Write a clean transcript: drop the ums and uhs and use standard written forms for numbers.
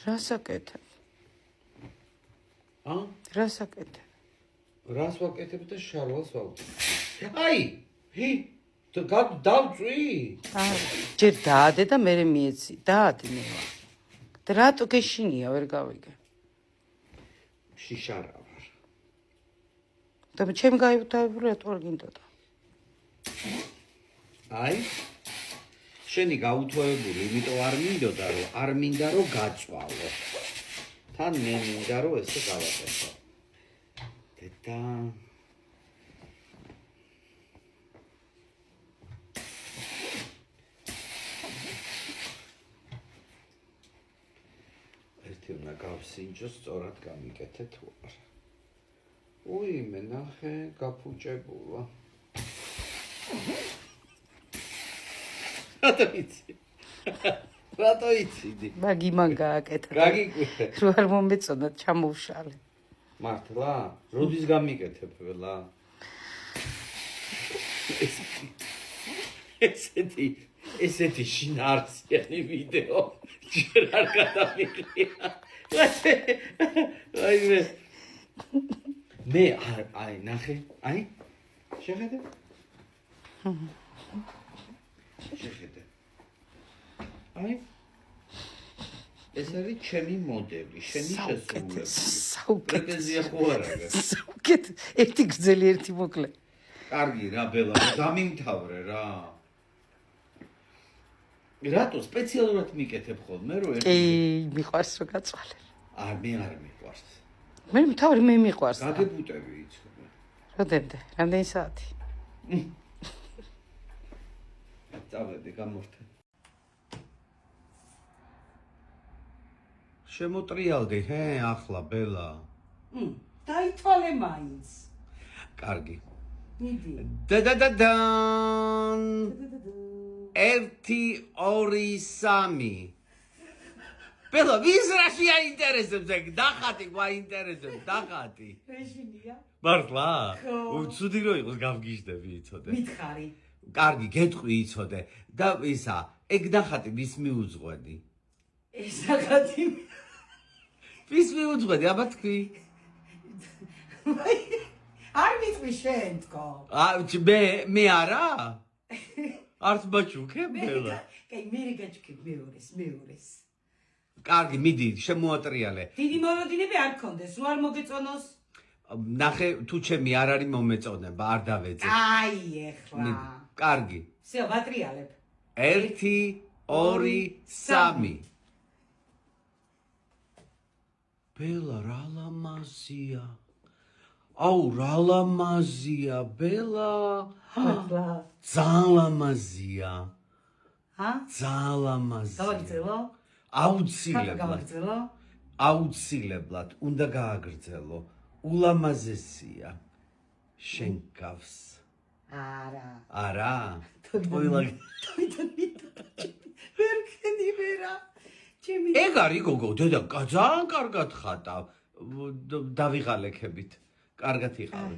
რას აკეთებ? რას აკეთებ? რას ვაკეთებ და შარვალს ვაკეთებ. აი, დავწვი? ჯერ დაადე და მერე მიეცი. დაადე მე. და რატო გეშინია ვერ გავიგე? შიშარა ვარ. და ჩემ გაიუთავებულ რატო არ გინდოდა? აი, შენი გაუთხოვებული, იმიტომ არ მინდოდა, რომ არ მინდა რომ გაწვალო. თან მე მინდა რომ ესე გავაკეთო. დედა ერთი უნდა გავსინჯო, სწორად გამიკეთე თუ არა. უიმე, ნახე, გაფუჭებულა. რატო იცი? რატო იციდი? მაგ იმან გააკეთა. გაგიკვირე. რო არ მომეწონა ჩამოვშალე. მართლა? როდის გამიკეთებ ველა? ესეთი შინაარსიანი ვიდეო ჯერ არ გადამიყრია. მე აი ნახე, აი შეხედე? შეხედე. აი ეს არის ჩემი მოდელი, შენი შესრულება. პრეტენზია ხო არ არის? საუკეთ, ერთი გრძელი, ერთი მოკლე. კარგი რა ბელა, დამიმთავრე რა. რატო სპეციალურად მიკეთებ ხოლმე რომ ერთი? კი, მიყვარს რომ გაწვალე. მე არ მიყვარს. მე მთავარი მე მიყვარს. გაგებუტები იცოდე. რამდენდე? რამდენი საათი? წავედი გამორთე. შემოტრიალდი, ახლა ბელა. დაითვალე მაინც. კარგი. მიდი. დადადადან. 1 2 3. ბელა, ვის რა შეაინტერესებს ეგ? დახატი გვაინტერესებს, დახატი. რეჟიმია? მართლა? უცუდი რო იყოს გავგიჟდები იცოდე. მითხარი. კარგი, გეტყვი იცოდე. და ისა, ეგ დახატი ვის მიუძღვედი? ეს დახატი. ვის მიუძღვედი, აბა თქვი? არ მიტყვი შენ თქო. მე არა? არც ბაჩუქებ ბელა. კაი, მე გაჩუქებ მეორეს. კარგი, მიდი, შემოატრიალე. დიდი მოლოდინები არ გქონდეს, რო არ მოგეწონოს? ნახე, თუ ჩემი არ არის მომეწონება, არ დავეძე. აი, ეხლა. კარგი. всё, ვატრიალებ. 1 2 3. ბელა, რა ლამაზია. აუ, რა ლამაზია, ბელა. ძალიან ლამაზია. ძალიან ლამაზია. გავაგრძელო? აუცილებლად უნდა გააგრძელო. ულამაზესია. შენ გავს. არა. ყველა ვერ ქენი ვერა. ჩემი ეგ არის გოგო, დედა, ძალიან კარგად ხატავ. დავიღალე ქებით. კარგად იყავი.